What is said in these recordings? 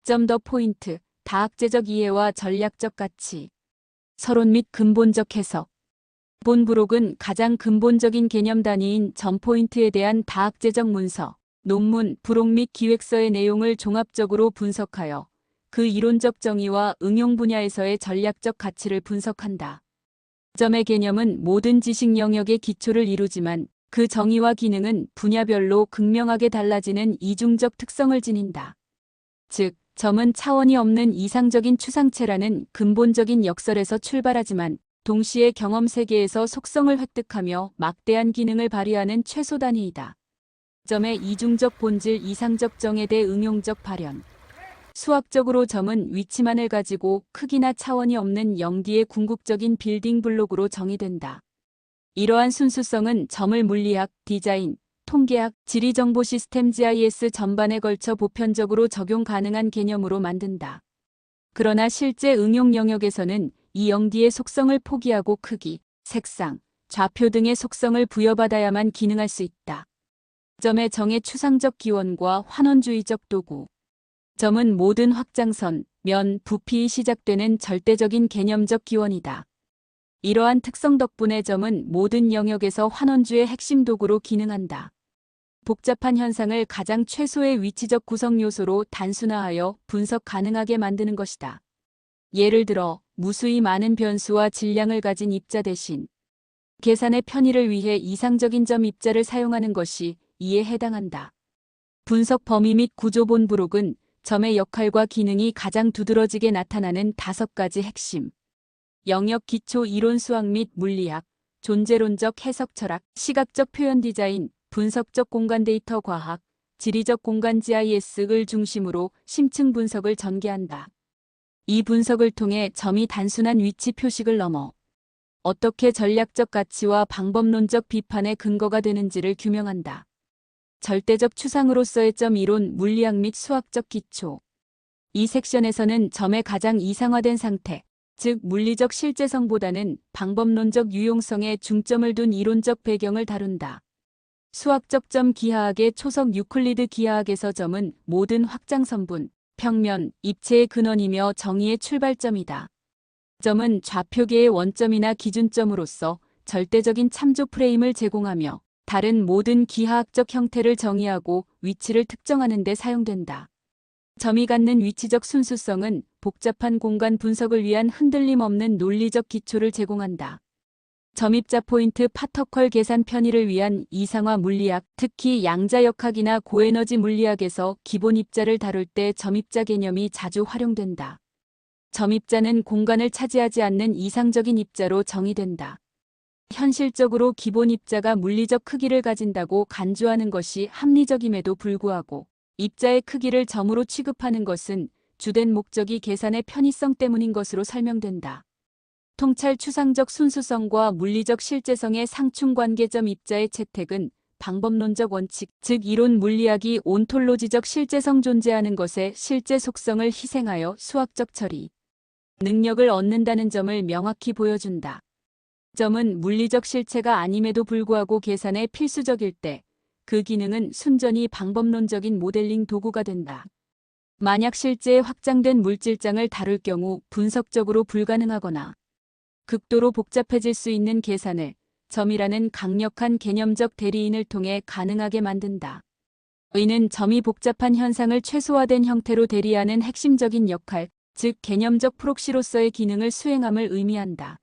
점 더 포인트, 다학제적 이해와 전략적 가치. 서론 및 근본적 해석. 본 부록은 가장 근본적인 개념 단위인 점 포인트에 대한 다학제적 문서, 논문, 부록 및 기획서의 내용을 종합적으로 분석하여 그 이론적 정의와 응용 분야에서의 전략적 가치를 분석한다. 점의 개념은 모든 지식 영역의 기초를 이루지만 그 정의와 기능은 분야별로 극명하게 달라지는 이중적 특성을 지닌다. 즉, 점은 차원이 없는 이상적인 추상체라는 근본적인 역설에서 출발하지만 동시에 경험 세계에서 속성을 획득하며 막대한 기능을 발휘하는 최소 단위이다. 점의 이중적 본질 이상적 정에 대해 응용적 발현. 수학적으로 점은 위치만을 가지고 크기나 차원이 없는 영디의 궁극적인 빌딩 블록으로 정의된다. 이러한 순수성은 점을 물리학, 디자인, 통계학, 지리정보 시스템 GIS 전반에 걸쳐 보편적으로 적용 가능한 개념으로 만든다. 그러나 실제 응용 영역에서는 이 영디의 속성을 포기하고 크기, 색상, 좌표 등의 속성을 부여받아야만 기능할 수 있다. 점의 정의 추상적 기원과 환원주의적 도구. 점은 모든 확장선, 면, 부피이 시작되는 절대적인 개념적 기원이다. 이러한 특성 덕분에 점은 모든 영역에서 환원주의 핵심 도구로 기능한다. 복잡한 현상을 가장 최소의 위치적 구성 요소로 단순화하여 분석 가능하게 만드는 것이다. 예를 들어 무수히 많은 변수와 질량을 가진 입자 대신 계산의 편의를 위해 이상적인 점 입자를 사용하는 것이 이에 해당한다. 분석 범위 및 구조 본 부록은 점의 역할과 기능이 가장 두드러지게 나타나는 5가지 핵심 영역 기초 이론 수학 및 물리학, 존재론적 해석 철학, 시각적 표현 디자인, 분석적 공간 데이터 과학, 지리적 공간 GIS를 중심으로 심층 분석을 전개한다. 이 분석을 통해 점이 단순한 위치 표식을 넘어 어떻게 전략적 가치와 방법론적 비판의 근거가 되는지를 규명한다. 절대적 추상으로서의 점 이론, 물리학 및 수학적 기초. 이 섹션에서는 점의 가장 이상화된 상태, 즉 물리적 실제성보다는 방법론적 유용성에 중점을 둔 이론적 배경을 다룬다. 수학적 점 기하학의 초석 유클리드 기하학에서 점은 모든 확장선분, 평면, 입체의 근원이며 정의의 출발점이다. 점은 좌표계의 원점이나 기준점으로서 절대적인 참조 프레임을 제공하며 다른 모든 기하학적 형태를 정의하고 위치를 특정하는 데 사용된다. 점이 갖는 위치적 순수성은 복잡한 공간 분석을 위한 흔들림 없는 논리적 기초를 제공한다. 점입자 포인트 파터컬 계산 편의를 위한 이상화 물리학, 특히 양자역학이나 고에너지 물리학에서 기본 입자를 다룰 때 점입자 개념이 자주 활용된다. 점입자는 공간을 차지하지 않는 이상적인 입자로 정의된다. 현실적으로 기본 입자가 물리적 크기를 가진다고 간주하는 것이 합리적임에도 불구하고 입자의 크기를 점으로 취급하는 것은 주된 목적이 계산의 편의성 때문인 것으로 설명된다. 통찰 추상적 순수성과 물리적 실제성의 상충관계점 입자의 채택은 방법론적 원칙, 즉 이론 물리학이 온톨로지적 실제성 존재하는 것의 실제 속성을 희생하여 수학적 처리, 능력을 얻는다는 점을 명확히 보여준다. 점은 물리적 실체가 아님에도 불구하고 계산에 필수적일 때 그 기능은 순전히 방법론적인 모델링 도구가 된다. 만약 실제에 확장된 물질장을 다룰 경우 분석적으로 불가능하거나 극도로 복잡해질 수 있는 계산을 점이라는 강력한 개념적 대리인을 통해 가능하게 만든다. 이는 점이 복잡한 현상을 최소화된 형태로 대리하는 핵심적인 역할, 즉 개념적 프록시로서의 기능을 수행함을 의미한다.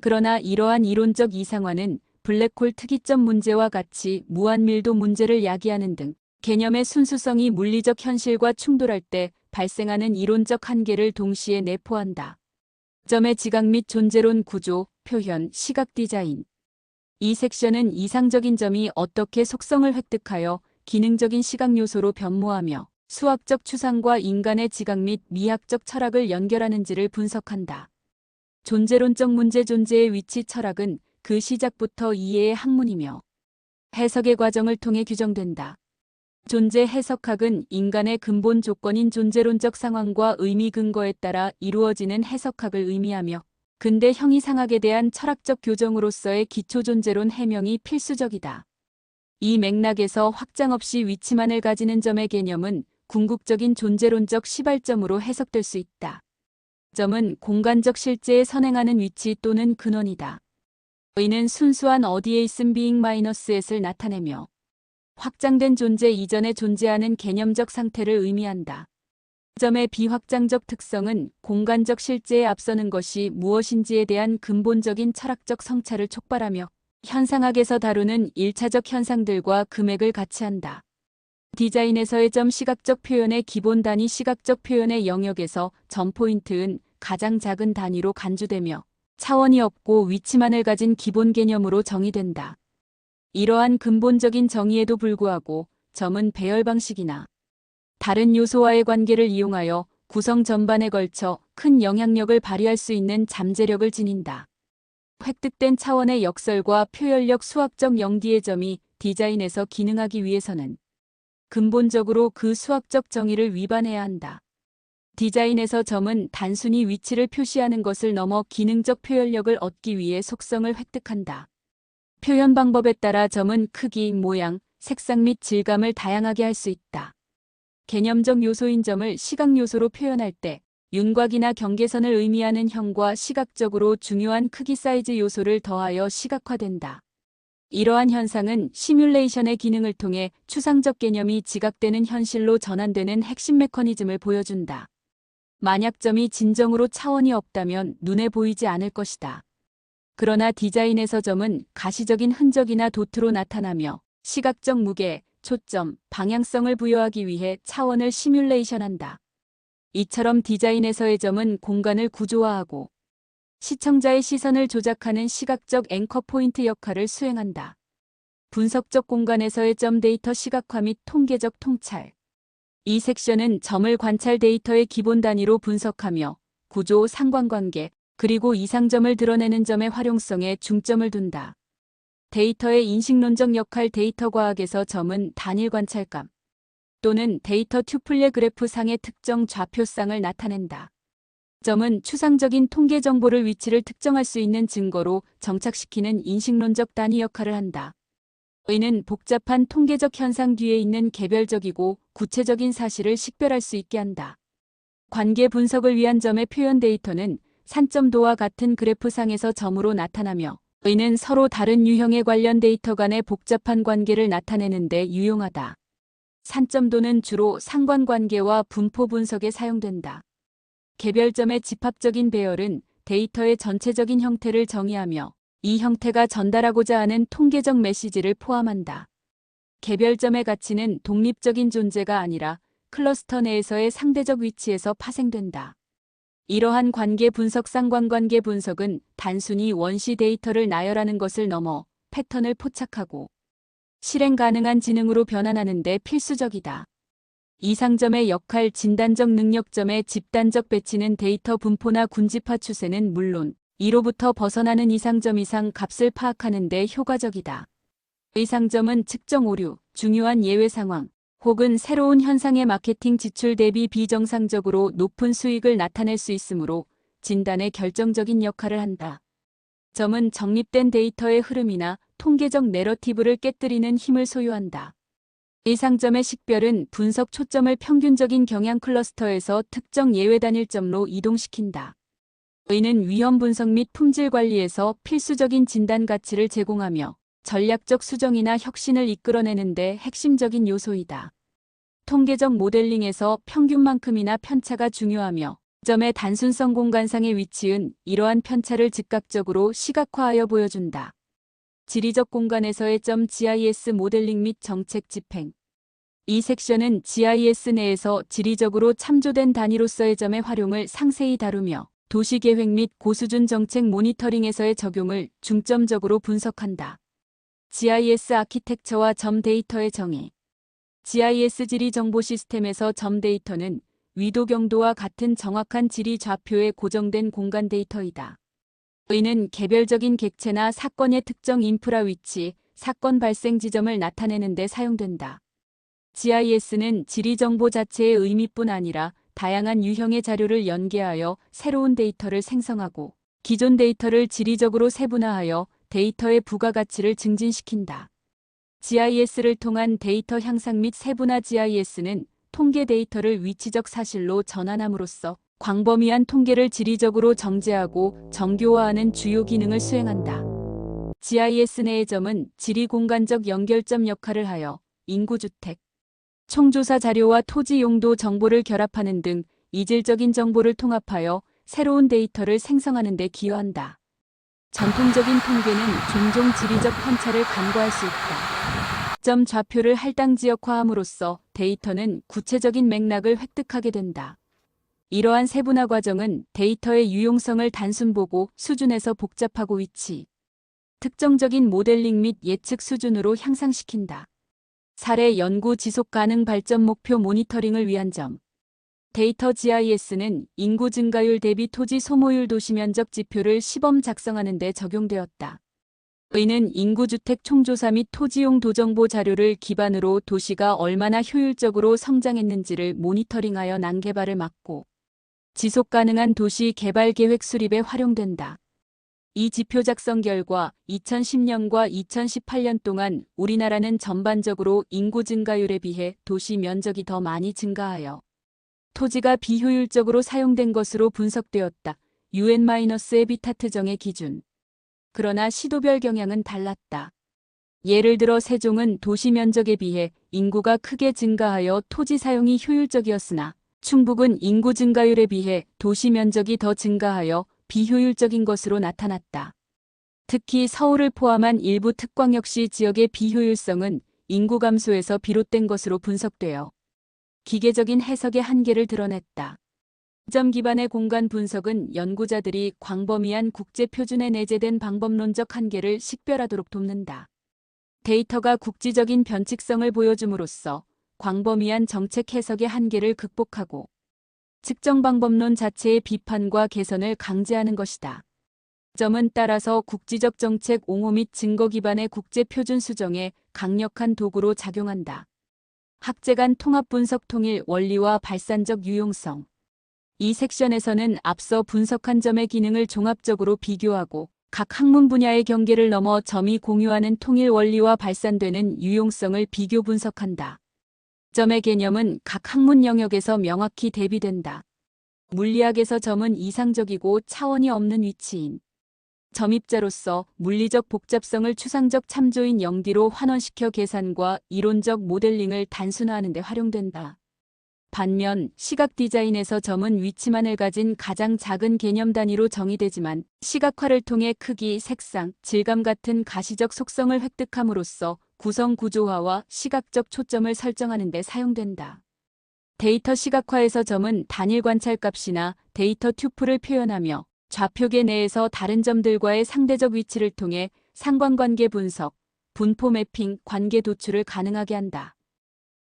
그러나 이러한 이론적 이상화는 블랙홀 특이점 문제와 같이 무한밀도 문제를 야기하는 등 개념의 순수성이 물리적 현실과 충돌할 때 발생하는 이론적 한계를 동시에 내포한다. 점의 지각 및 존재론 구조, 표현, 시각 디자인. 이 섹션은 이상적인 점이 어떻게 속성을 획득하여 기능적인 시각 요소로 변모하며 수학적 추상과 인간의 지각 및 미학적 철학을 연결하는지를 분석한다. 존재론적 문제 존재의 위치 철학은 그 시작부터 이해의 학문이며 해석의 과정을 통해 규정된다. 존재 해석학은 인간의 근본 조건인 존재론적 상황과 의미 근거에 따라 이루어지는 해석학을 의미하며 근대 형이상학에 대한 철학적 교정으로서의 기초존재론 해명이 필수적이다. 이 맥락에서 확장 없이 위치만을 가지는 점의 개념은 궁극적인 존재론적 시발점으로 해석될 수 있다. 점은 공간적 실제에 선행하는 위치 또는 근원이다. 의는 순수한 어디에 있음 being-s을 나타내며 확장된 존재 이전에 존재하는 개념적 상태를 의미한다. 점의 비확장적 특성은 공간적 실제에 앞서는 것이 무엇인지에 대한 근본적인 철학적 성찰을 촉발하며 현상학에서 다루는 1차적 현상들과 금액을 같이 한다. 디자인에서의 점 시각적 표현의 기본 단위 시각적 표현의 영역에서 점 포인트는 가장 작은 단위로 간주되며 차원이 없고 위치만을 가진 기본 개념으로 정의된다. 이러한 근본적인 정의에도 불구하고 점은 배열 방식이나 다른 요소와의 관계를 이용하여 구성 전반에 걸쳐 큰 영향력을 발휘할 수 있는 잠재력을 지닌다. 획득된 차원의 역설과 표현력 수학적 영디의 점이 디자인에서 기능하기 위해서는 근본적으로 그 수학적 정의를 위반해야 한다. 디자인에서 점은 단순히 위치를 표시하는 것을 넘어 기능적 표현력을 얻기 위해 속성을 획득한다. 표현 방법에 따라 점은 크기, 모양, 색상 및 질감을 다양하게 할 수 있다. 개념적 요소인 점을 시각 요소로 표현할 때 윤곽이나 경계선을 의미하는 형과 시각적으로 중요한 크기 사이즈 요소를 더하여 시각화된다. 이러한 현상은 시뮬레이션의 기능을 통해 추상적 개념이 지각되는 현실로 전환되는 핵심 메커니즘을 보여준다. 만약 점이 진정으로 차원이 없다면 눈에 보이지 않을 것이다. 그러나 디자인에서 점은 가시적인 흔적이나 도트로 나타나며 시각적 무게, 초점, 방향성을 부여하기 위해 차원을 시뮬레이션한다. 이처럼 디자인에서의 점은 공간을 구조화하고 시청자의 시선을 조작하는 시각적 앵커 포인트 역할을 수행한다. 분석적 공간에서의 점 데이터 시각화 및 통계적 통찰. 이 섹션은 점을 관찰 데이터의 기본 단위로 분석하며 구조, 상관관계, 그리고 이상점을 드러내는 점의 활용성에 중점을 둔다. 데이터의 인식론적 역할 데이터 과학에서 점은 단일 관찰감 또는 데이터 튜플레 그래프 상의 특정 좌표쌍을 나타낸다. 점은 추상적인 통계 정보를 위치를 특정할 수 있는 증거로 정착시키는 인식론적 단위 역할을 한다. 의는 복잡한 통계적 현상 뒤에 있는 개별적이고 구체적인 사실을 식별할 수 있게 한다. 관계 분석을 위한 점의 표현 데이터는 산점도와 같은 그래프상에서 점으로 나타나며 의는 서로 다른 유형의 관련 데이터 간의 복잡한 관계를 나타내는 데 유용하다. 산점도는 주로 상관관계와 분포 분석에 사용된다. 개별점의 집합적인 배열은 데이터의 전체적인 형태를 정의하며 이 형태가 전달하고자 하는 통계적 메시지를 포함한다. 개별점의 가치는 독립적인 존재가 아니라 클러스터 내에서의 상대적 위치에서 파생된다. 이러한 관계 분석 상관관계 분석은 단순히 원시 데이터를 나열하는 것을 넘어 패턴을 포착하고 실행 가능한 지능으로 변환하는 데 필수적이다. 이상점의 역할 진단적 능력점의 집단적 배치는 데이터 분포나 군집화 추세는 물론 이로부터 벗어나는 이상점 이상 값을 파악하는 데 효과적이다. 이상점은 측정 오류, 중요한 예외 상황, 혹은 새로운 현상의 마케팅 지출 대비 비정상적으로 높은 수익을 나타낼 수 있으므로 진단에 결정적인 역할을 한다. 점은 정립된 데이터의 흐름이나 통계적 내러티브를 깨뜨리는 힘을 소유한다. 이상점의 식별은 분석 초점을 평균적인 경향 클러스터에서 특정 예외 단일점로 이동시킨다. 의는 위험 분석 및 품질 관리에서 필수적인 진단 가치를 제공하며 전략적 수정이나 혁신을 이끌어내는 데 핵심적인 요소이다. 통계적 모델링에서 평균만큼이나 편차가 중요하며 점의 단순성 공간상의 위치은 이러한 편차를 즉각적으로 시각화하여 보여준다. 지리적 공간에서의 점 GIS 모델링 및 정책 집행. 이 섹션은 GIS 내에서 지리적으로 참조된 단위로서의 점의 활용을 상세히 다루며 도시계획 및 고수준 정책 모니터링에서의 적용을 중점적으로 분석한다. GIS 아키텍처와 점 데이터의 정의. GIS 지리 정보 시스템에서 점 데이터는 위도 경도와 같은 정확한 지리 좌표에 고정된 공간 데이터이다. 의는 개별적인 객체나 사건의 특정 인프라 위치, 사건 발생 지점을 나타내는 데 사용된다. GIS는 지리 정보 자체의 의미뿐 아니라 다양한 유형의 자료를 연계하여 새로운 데이터를 생성하고 기존 데이터를 지리적으로 세분화하여 데이터의 부가가치를 증진시킨다. GIS를 통한 데이터 향상 및 세분화 GIS는 통계 데이터를 위치적 사실로 전환함으로써 광범위한 통계를 지리적으로 정제하고 정교화하는 주요 기능을 수행한다. GIS 내의 점은 지리공간적 연결점 역할을 하여 인구주택, 총조사 자료와 토지 용도 정보를 결합하는 등 이질적인 정보를 통합하여 새로운 데이터를 생성하는 데 기여한다. 전통적인 통계는 종종 지리적 편차를 간과할 수 있다. 점 좌표를 할당지역화함으로써 데이터는 구체적인 맥락을 획득하게 된다. 이러한 세분화 과정은 데이터의 유용성을 단순 보고 수준에서 복잡하고 위치, 특정적인 모델링 및 예측 수준으로 향상시킨다. 사례 연구 지속 가능 발전 목표 모니터링을 위한 점. 데이터 GIS는 인구 증가율 대비 토지 소모율 도시 면적 지표를 시범 작성하는 데 적용되었다. 이는 인구주택 총조사 및 토지용 도정보 자료를 기반으로 도시가 얼마나 효율적으로 성장했는지를 모니터링하여 난개발을 막고 지속 가능한 도시 개발 계획 수립에 활용된다. 이 지표 작성 결과 2010년과 2018년 동안 우리나라는 전반적으로 인구 증가율에 비해 도시 면적이 더 많이 증가하여 토지가 비효율적으로 사용된 것으로 분석되었다. UN-에비타트 정의 기준. 그러나 시도별 경향은 달랐다. 예를 들어 세종은 도시 면적에 비해 인구가 크게 증가하여 토지 사용이 효율적이었으나 충북은 인구 증가율에 비해 도시 면적이 더 증가하여 비효율적인 것으로 나타났다. 특히 서울을 포함한 일부 특광역시 지역의 비효율성은 인구 감소에서 비롯된 것으로 분석되어 기계적인 해석의 한계를 드러냈다. 점 기반의 공간 분석은 연구자들이 광범위한 국제 표준에 내재된 방법론적 한계를 식별하도록 돕는다. 데이터가 국지적인 변칙성을 보여줌으로써 광범위한 정책 해석의 한계를 극복하고 측정 방법론 자체의 비판과 개선을 강제하는 것이다. 점은 따라서 국지적 정책 옹호 및 증거 기반의 국제 표준 수정에 강력한 도구로 작용한다. 학제 간 통합 분석 통일 원리와 발산적 유용성. 이 섹션에서는 앞서 분석한 점의 기능을 종합적으로 비교하고 각 학문 분야의 경계를 넘어 점이 공유하는 통일 원리와 발산되는 유용성을 비교 분석한다. 점의 개념은 각 학문 영역에서 명확히 대비된다. 물리학에서 점은 이상적이고 차원이 없는 위치인 점입자로서 물리적 복잡성을 추상적 참조인 0D로 환원시켜 계산과 이론적 모델링을 단순화하는 데 활용된다. 반면 시각 디자인에서 점은 위치만을 가진 가장 작은 개념 단위로 정의되지만 시각화를 통해 크기, 색상, 질감 같은 가시적 속성을 획득함으로써 구성 구조화와 시각적 초점을 설정하는 데 사용된다. 데이터 시각화에서 점은 단일 관찰값이나 데이터 튜플을 표현하며 좌표계 내에서 다른 점들과의 상대적 위치를 통해 상관관계 분석, 분포 매핑, 관계 도출을 가능하게 한다.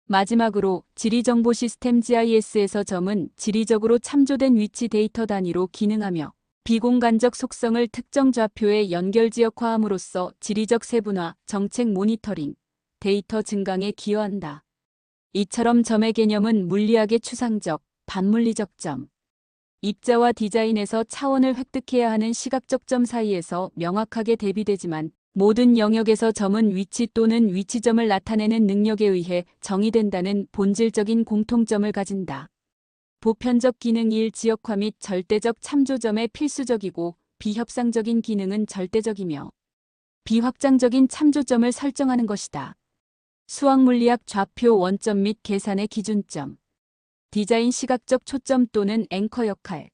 마지막으로 지리정보 시스템 GIS에서 점은 지리적으로 참조된 위치 데이터 단위로 기능하며 비공간적 속성을 특정 좌표에 연결지역화함으로써 지리적 세분화, 정책 모니터링, 데이터 증강에 기여한다. 이처럼 점의 개념은 물리학의 추상적, 반물리적 점, 입자와 디자인에서 차원을 획득해야 하는 시각적 점 사이에서 명확하게 대비되지만 모든 영역에서 점은 위치 또는 위치점을 나타내는 능력에 의해 정의된다는 본질적인 공통점을 가진다. 보편적 기능 1 지역화 및 절대적 참조점의 필수적이고 비협상적인 기능은 절대적이며 비확장적인 참조점을 설정하는 것이다. 수학물리학 좌표 원점 및 계산의 기준점. 디자인 시각적 초점 또는 앵커 역할.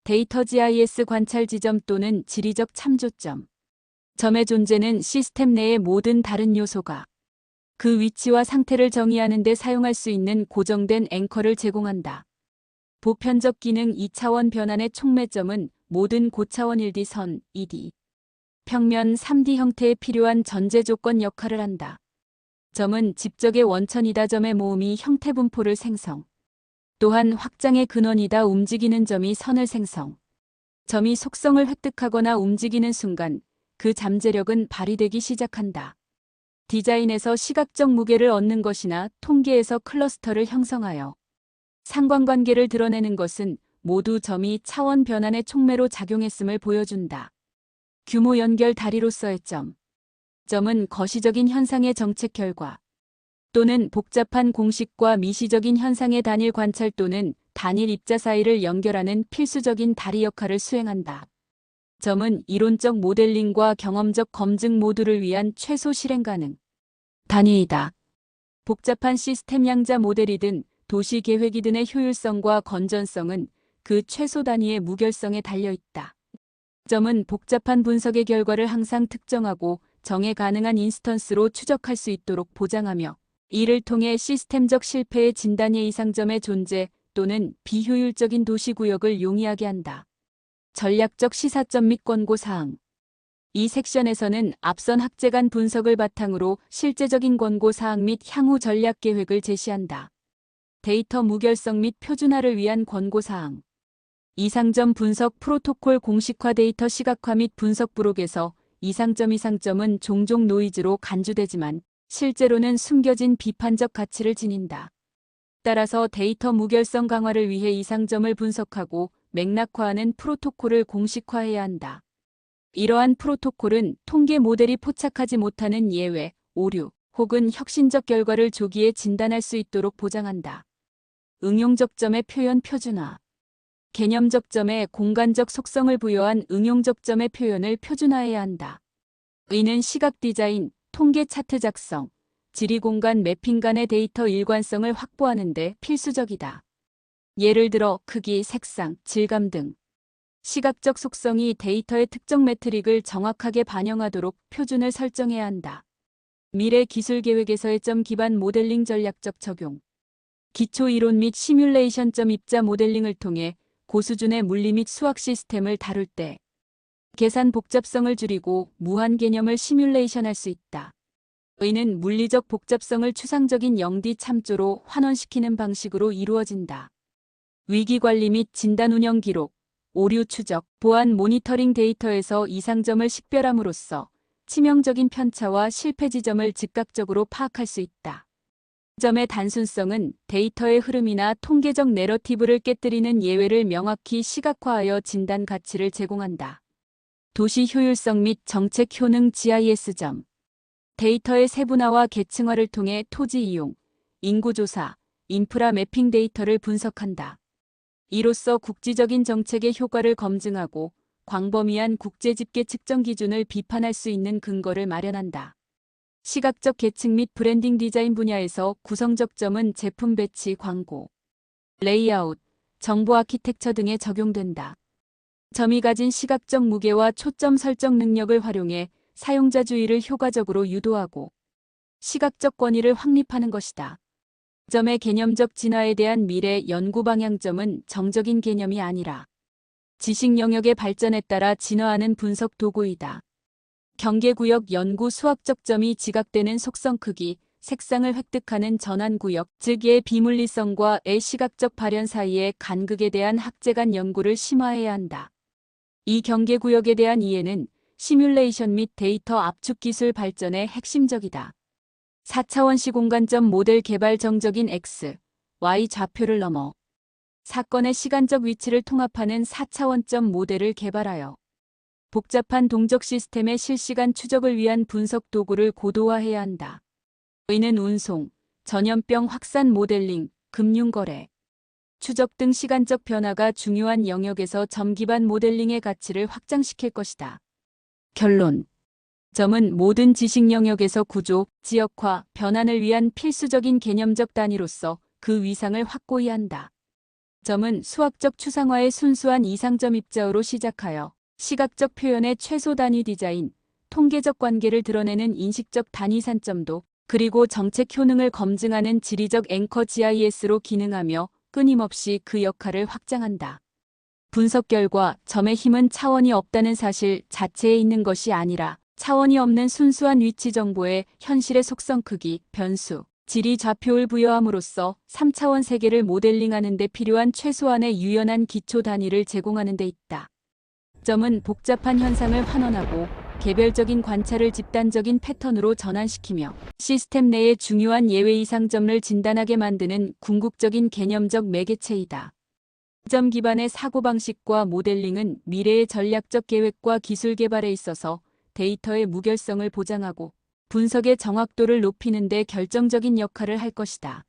데이터 GIS 관찰 지점 또는 지리적 참조점. 점의 존재는 시스템 내의 모든 다른 요소가 그 위치와 상태를 정의하는 데 사용할 수 있는 고정된 앵커를 제공한다. 보편적 기능 2차원 변환의 촉매점은 모든 고차원 1D 선, 2D, 평면 3D 형태에 필요한 전제 조건 역할을 한다. 점은 집적의 원천이다. 점의 모음이 형태 분포를 생성. 또한 확장의 근원이다. 움직이는 점이 선을 생성. 점이 속성을 획득하거나 움직이는 순간 그 잠재력은 발휘되기 시작한다. 디자인에서 시각적 무게를 얻는 것이나 통계에서 클러스터를 형성하여 상관관계를 드러내는 것은 모두 점이 차원 변환의 촉매로 작용했음을 보여준다. 규모 연결 다리로서의 점. 점은 거시적인 현상의 정책 결과 또는 복잡한 공식과 미시적인 현상의 단일 관찰 또는 단일 입자 사이를 연결하는 필수적인 다리 역할을 수행한다. 점은 이론적 모델링과 경험적 검증 모두를 위한 최소 실행 가능 단위이다. 복잡한 시스템 양자 모델이든 도시 계획이든의 효율성과 건전성은 그 최소 단위의 무결성에 달려 있다. 점은 복잡한 분석의 결과를 항상 특정하고 정해 가능한 인스턴스로 추적할 수 있도록 보장하며 이를 통해 시스템적 실패의 진단의 이상점의 존재 또는 비효율적인 도시구역을 용이하게 한다. 전략적 시사점 및 권고사항. 이 섹션에서는 앞선 학제간 분석을 바탕으로 실제적인 권고사항 및 향후 전략 계획을 제시한다. 데이터 무결성 및 표준화를 위한 권고사항. 이상점 분석 프로토콜 공식화 데이터 시각화 및 분석 부록에서 이상점은 종종 노이즈로 간주되지만 실제로는 숨겨진 비판적 가치를 지닌다. 따라서 데이터 무결성 강화를 위해 이상점을 분석하고 맥락화하는 프로토콜을 공식화해야 한다. 이러한 프로토콜은 통계 모델이 포착하지 못하는 예외, 오류 혹은 혁신적 결과를 조기에 진단할 수 있도록 보장한다. 응용적 점의 표현 표준화. 개념적 점에 공간적 속성을 부여한 응용적 점의 표현을 표준화해야 한다. 이는 시각 디자인, 통계 차트 작성, 지리공간 매핑 간의 데이터 일관성을 확보하는 데 필수적이다. 예를 들어 크기, 색상, 질감 등 시각적 속성이 데이터의 특정 매트릭을 정확하게 반영하도록 표준을 설정해야 한다. 미래 기술 계획에서의 점 기반 모델링 전략적 적용. 기초 이론 및 시뮬레이션 점 입자 모델링을 통해 고수준의 물리 및 수학 시스템을 다룰 때 계산 복잡성을 줄이고 무한 개념을 시뮬레이션할 수 있다. 이는 물리적 복잡성을 추상적인 0D 참조로 환원시키는 방식으로 이루어진다. 위기관리 및 진단 운영 기록, 오류 추적, 보안 모니터링 데이터에서 이상점을 식별함으로써 치명적인 편차와 실패 지점을 즉각적으로 파악할 수 있다. 점의 단순성은 데이터의 흐름이나 통계적 내러티브를 깨뜨리는 예외를 명확히 시각화하여 진단 가치를 제공한다. 도시 효율성 및 정책 효능 GIS 점. 데이터의 세분화와 계층화를 통해 토지 이용, 인구 조사, 인프라 매핑 데이터를 분석한다. 이로써 국지적인 정책의 효과를 검증하고 광범위한 국제 집계 측정 기준을 비판할 수 있는 근거를 마련한다. 시각적 계층 및 브랜딩 디자인 분야에서 구성적 점은 제품 배치, 광고, 레이아웃, 정보 아키텍처 등에 적용된다. 점이 가진 시각적 무게와 초점 설정 능력을 활용해 사용자주의를 효과적으로 유도하고 시각적 권위를 확립하는 것이다. 점의 개념적 진화에 대한 미래 연구 방향점은 정적인 개념이 아니라 지식 영역의 발전에 따라 진화하는 분석 도구이다. 경계구역 연구 수학적 점이 지각되는 속성 크기, 색상을 획득하는 전환구역, 즉 의 비물리성과 의 시각적 발현 사이의 간극에 대한 학제간 연구를 심화해야 한다. 이 경계구역에 대한 이해는 시뮬레이션 및 데이터 압축 기술 발전의 핵심적이다. 4차원 시공간점 모델 개발 정적인 X, Y 좌표를 넘어 사건의 시간적 위치를 통합하는 4차원점 모델을 개발하여 복잡한 동적 시스템의 실시간 추적을 위한 분석 도구를 고도화해야 한다. 이는 운송, 전염병 확산 모델링, 금융거래, 추적 등 시간적 변화가 중요한 영역에서 점 기반 모델링의 가치를 확장시킬 것이다. 결론. 점은 모든 지식 영역에서 구조, 지역화, 변환을 위한 필수적인 개념적 단위로서 그 위상을 확고히 한다. 점은 수학적 추상화의 순수한 이상점 입자로 시작하여 시각적 표현의 최소 단위 디자인, 통계적 관계를 드러내는 인식적 단위 산점도, 그리고 정책 효능을 검증하는 지리적 앵커 GIS로 기능하며 끊임없이 그 역할을 확장한다. 분석 결과 점의 힘은 차원이 없다는 사실 자체에 있는 것이 아니라 차원이 없는 순수한 위치 정보에 현실의 속성 크기, 변수, 지리 좌표를 부여함으로써 3차원 세계를 모델링하는 데 필요한 최소한의 유연한 기초 단위를 제공하는 데 있다. 점은 복잡한 현상을 환원하고 개별적인 관찰을 집단적인 패턴으로 전환시키며 시스템 내의 중요한 예외 이상점을 진단하게 만드는 궁극적인 개념적 매개체이다. 점 기반의 사고방식과 모델링은 미래의 전략적 계획과 기술 개발에 있어서 데이터의 무결성을 보장하고 분석의 정확도를 높이는 데 결정적인 역할을 할 것이다.